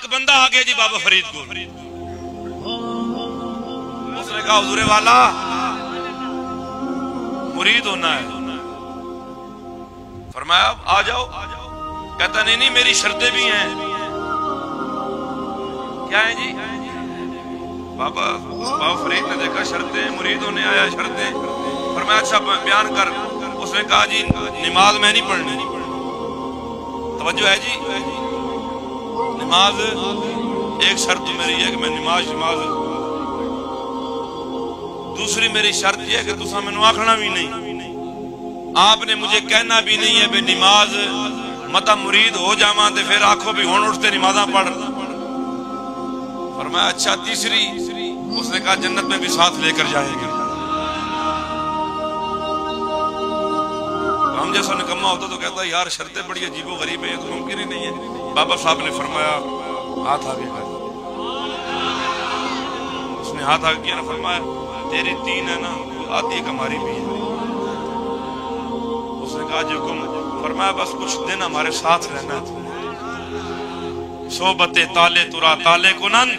बंदा आ गया जी बाबा फरीद को। उसने कहा हुजूर वाला मुरीद होना है। फरमाया आ जाओ। कहता नहीं नहीं मेरी शर्तें भी हैं। क्या है जी? बाबा फरीद ने देखा शर्तें, मुरीद होने आया शर्तें। फरमाया अच्छा बयान कर। उसने कहा जी नमाज मैं नहीं पढ़नी। तवज्जो है जी, नमाज एक शर्त तो मेरी है कि मैं नमाज दूसरी मेरी शर्त यह है कि तुसा मैनू आखना भी नहीं, आपने मुझे कहना भी नहीं है भाई नमाज मता मुरीद हो जावा तो फिर आखो भी हुण उठते नमाजा पढ़। फरमाया अच्छा तीसरी? उसने कहा जन्नत में भी साथ लेकर जाएंगे। हम जैसा निकम्मा होता तो कहता यार शर्तें बड़ी अजीबो गरीब है, ये तो मुमकिन ही नहीं है। बाबा साहब ने फरमाया हाथ आगे कर। उसने हाथ आगे किया ना, फरमाया तेरी तीन है ना, आती एक हमारी भी है। उसने कहा जो हुक्म। फरमाया बस कुछ दिन हमारे साथ रहना। सोबते ताले तुरा ताले कुनन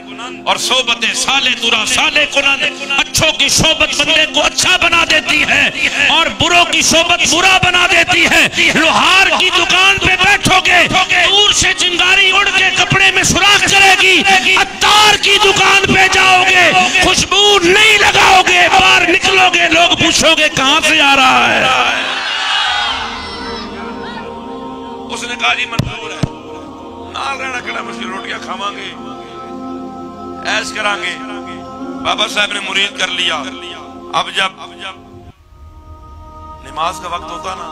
और सोबते साले तुरा साले कुनन। अच्छों की सोबत बंदे को अच्छा बना देती है और बुरों की सोबत बुरा बना देती है। लोहार की दुकान पे बैठोगे, दूर से चिंगारी उड़ के कपड़े में सुराख करेगी। अत्तार की दुकान पे जाओगे, खुशबू नहीं लगाओगे, बाहर निकलोगे लोग पूछोगे कहां से आ रहा है। उसने कहा जी मंजूर है, नाल रहना कड़ा मुश्किल, रोटियां खावांगे, ऐश करांगे। बाबा साहब ने मुरीद कर लिया। अब जब नमाज का वक्त होता ना,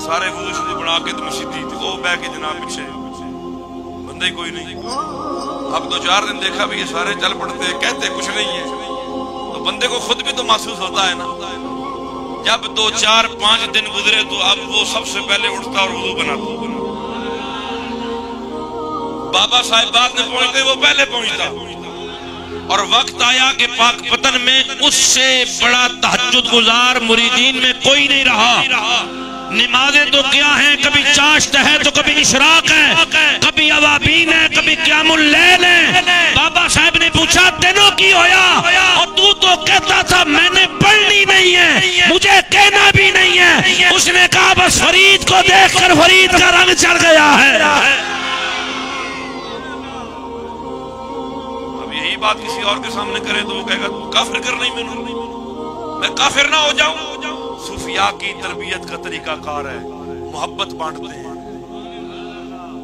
सारे वुज़ू शुरू बना के तो मस्जिद वो बह के जनाब पीछे बंदे कोई नहीं। अब 2-4 दिन देखा भी ये सारे चल पड़ते हैं, कहते कुछ नहीं है, तो बंदे को खुद भी तो महसूस होता है ना। जब 2-4-5 दिन गुजरे तो अब वो सबसे पहले उठता और वुज़ू बनाता। बाबा साहब बाद में पहुंचते, वो पहले पहुंचता। और वक्त आया कि पाक पतन में उससे बड़ा तहज्जुद गुजार मुरीदीन में कोई नहीं रहा। नमाजें तो क्या हैं, कभी चाश्त है तो कभी इशराक है, कभी अवाबीन है, कभी क़यामुल लैल है। बाबा साहब ने पूछा तेनों की होया, और तू तो कहता था मैंने पढ़नी नहीं है, मुझे कहना भी नहीं है। उसने कहा बस फरीद को देखकर फरीद का रंग चढ़ गया है। यही बात किसी और के सामने करे तो वो कहेगा तू काफिर कर नहीं, मैं काफिर ना हो जाऊं। सूफिया की तरबियत का तरीका कार है, मोहब्बत बांटते हैं,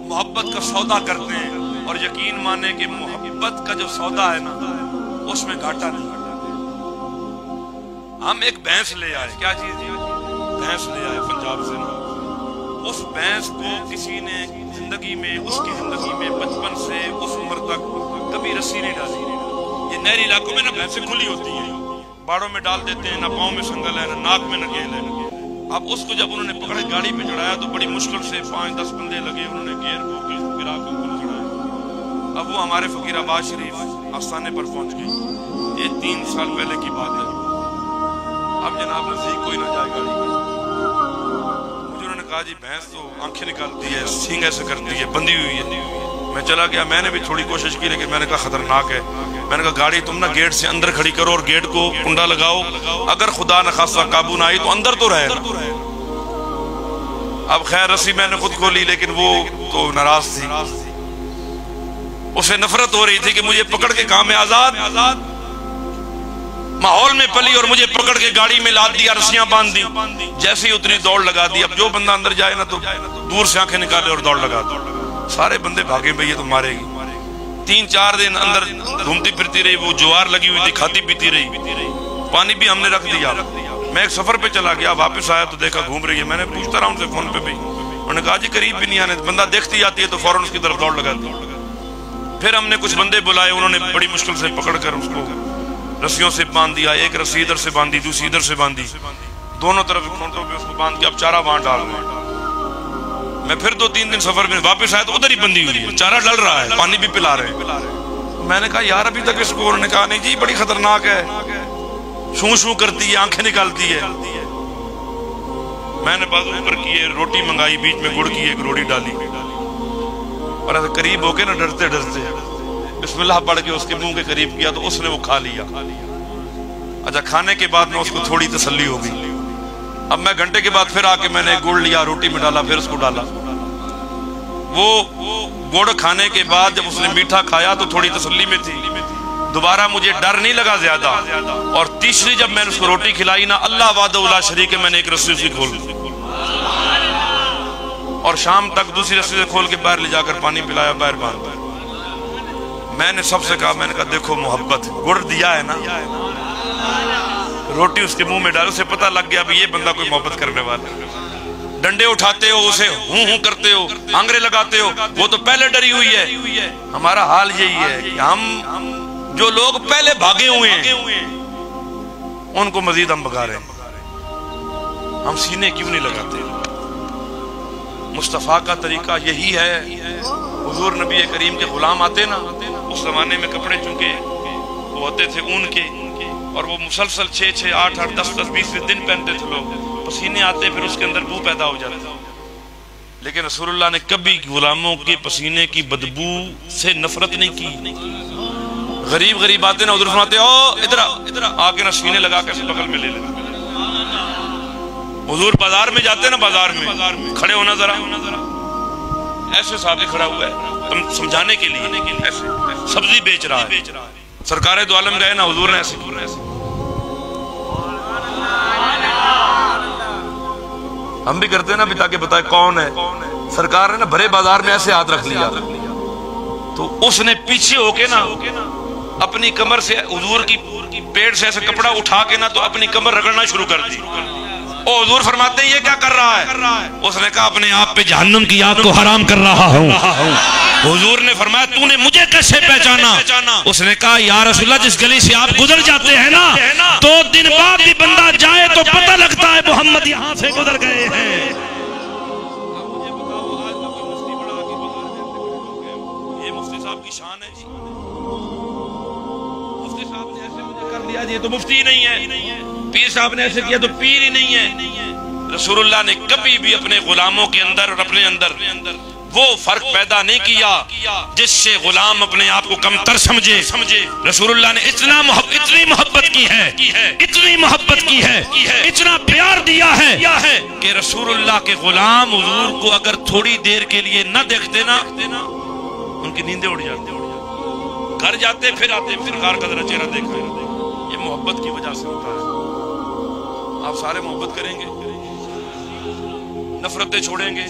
मोहब्बत का सौदा करते हैं। और यकीन माने कि मोहब्बत का जो सौदा है ना, उसमें घाटा नहीं। हम एक भैंस ले आए, क्या चीज? भैंस ले आए पंजाब से ना। उस भैंस को किसी ने जिंदगी में, उसकी जिंदगी में बचपन से उस उम्र तक कभी रस्सी नहीं डाली। ये नहरी इलाकों में ना भैंसें खुली होती हैं, बाड़ों में डाल देते हैं, ना पाँव में संगल है, ना नाक में नकेल है। अब उसको जब उन्होंने पकड़े गाड़ी पे चढ़ाया तो बड़ी मुश्किल से 5-10 बंदे लगे, उन्होंने घेर को गिरा के ऊपर चढ़ाया। अब वो हमारे फकीराबाद शरीफ आस्थाने पर पहुंच गई। ये 3 साल पहले की बात है। अब जनाब नजदीक कोई ना जाए गाड़ी में। मुझे उन्होंने कहा जी भैंस तो आंखें निकालती है, सींग ऐसे करती है, बंधी हुई है। मैं चला गया, मैंने भी थोड़ी कोशिश की, लेकिन मैंने कहा खतरनाक है। मैंने कहा गाड़ी तुम ना गेट से अंदर खड़ी करो और गेट को कुंडा लगाओ, अगर खुदा न खासा काबू ना आई तो अंदर तो रहे। अब खैर रस्सी मैंने खुद खोली, लेकिन वो तो नाराज थी, उसे नफरत हो रही थी कि मुझे पकड़ के कहा मैं आजाद माहौल में पली और मुझे पकड़ के गाड़ी में लाद दिया, रस्सियां बांध दी। जैसे ही उतनी दौड़ लगा दी। अब जो बंदा अंदर जाए ना तो दूर से आंखें निकाले और दौड़ लगा दो। सारे बंदे भागे, भैया तो मारेगी। 3-4 दिन अंदर घूमती फिरती रही, वो ज्वार लगी हुई थी, खाती पीती रही। पानी भी हमने रख दिया। मैं एक सफर पे चला गया, वापस आया तो देखा घूम रही है। मैंने पूछता रहा उनसे फोन पे भी, उन्होंने कहा जी करीब भी नहीं आने, बंदा देखती आती है तो फौरन उसकी तरफ दौड़ लगाती। फिर हमने कुछ बंदे बुलाए, उन्होंने बड़ी मुश्किल से पकड़ कर उसको रस्सियों से बांध दिया। एक रस्सी इधर से बांधी, दूसरी इधर से बांधी, दोनों तरफ खूंटों पे उसको बांध के अब चारा वहां डाल रहे हैं। मैं फिर 2-3 दिन सफर में वापस आया तो उधर ही बंदी हुई है, चारा डल रहा है, पानी भी पिला रहे हैं। मैंने कहा यार अभी तक इसको, उन्होंने कहा नहीं जी बड़ी खतरनाक है, शू शू करती है, आंखें निकालती है। मैंने बाजू ऊपर किए, रोटी मंगाई, बीच में गुड़ की एक रोटी डाली। और ऐसे करीब होके ना डरते डरते बिस्मिल्लाह पढ़ के उसके मुंह के करीब किया तो उसने वो खा लिया। अच्छा, खाने के बाद में उसको थोड़ी तसल्ली हो गई। अब मैं घंटे के बाद फिर आके मैंने गुड़ लिया, रोटी में डाला, फिर उसको डाला। वो गुड़ खाने के बाद जब उसने मीठा खाया तो थोड़ी तसल्ली में थी, दोबारा मुझे डर नहीं लगा ज्यादा। और तीसरी जब मैंने उसको रोटी खिलाई ना, अल्लाह वादउल्ला शरीक है, मैंने एक रस्सी से खोल और शाम तक दूसरी रस्सी से खोल के बाहर ले जाकर पानी पिलाया, बाहर बांध। मैंने सबसे कहा, मैंने कहा देखो मोहब्बत, गुड़ दिया है ना, रोटी उसके मुंह में डालो, उसे पता लग गया ये बंदा कोई मोहब्बत करने वाला है। डंडे उठाते हो, उसे हूं करते हो, आंगरे लगाते हो, वो तो पहले डरी हुई है। हमारा हाल यही है कि हम जो लोग पहले भागे हुए हैं उनको मजीद हम भगा रहे हैं। हम सीने क्यों नहीं लगाते? मुस्तफा का तरीका यही है। हुजूर नबी करीम के गुलाम आते ना, उस जमाने में कपड़े चूंकि वो होते थे ऊन के, और वो मुसलसल 6-6, 8-8, 10-10, 20 दिन पहनते थे लोग, पसीने आते, फिर उसके अंदर बू पैदा हो जाता। लेकिन रसूलुल्लाह ने कभी गुलामों के पसीने की बदबू से नफरत नहीं की। गरीब गरीब आते ना, उधर फरमाते ओ इधर आके ना सीने लगा के बगल में ले ले। हुजूर बाजार में जाते ना, बाजार में खड़े होना जरा, ऐसे साहब खड़ा हुआ है तुम समझाने के लिए, ऐसे सब्जी बेच रहा है, सरकारे दो आलम गए ना, हुजूर ने ऐसे हम भी करते हैं ना भी, ताकि बताए कौन है। सरकार ने ना भरे बाजार में ऐसे हाथ रख लिया, तो उसने पीछे होके ना अपनी कमर से हुजूर की पेट से ऐसे कपड़ा उठा के ना तो अपनी कमर रगड़ना शुरू कर दी। ओ हुजूर फरमाते हैं ये क्या कर रहा है? उसने कहा अपने आप पे जहन्नम की आग को हराम कर रहा हूँ। हुजूर ने फरमाया तूने मुझे कैसे पहचाना? उसने कहा या रसूलल्लाह, जिस गली से आप गुजर जाते हैं ना, 2 दिन बाद भी बंदा जाए तो पता लगता है मोहम्मद यहाँ से गुजर गए हैं। ये मुफ्ती साहब की शान है जी। मुफ्ती साहब ने ऐसे मुझे कर लिया, ये तो मुफ्ती नहीं है। पीर साहब ने ऐसे किया तो पीर ही नहीं है। रसूलुल्लाह ने कभी भी अपने गुलामों के अंदर और अपने अंदर वो फर्क पैदा नहीं किया जिससे गुलाम अपने आप को कमतर समझे। रसूलुल्लाह ने इतनी मोहब्बत की है, इतनी मोहब्बत की है, इतना प्यार दिया है कि रसूलुल्लाह के गुलाम हुजूर को अगर थोड़ी देर के लिए न देखते ना, उनकी नींदें उड़ जाती, घर जाते फिर आते, सरकार का जरा चेहरा देखा। ये मोहब्बत की वजह से होता है। आप सारे मोहब्बत करेंगे, नफरतें छोड़ेंगे,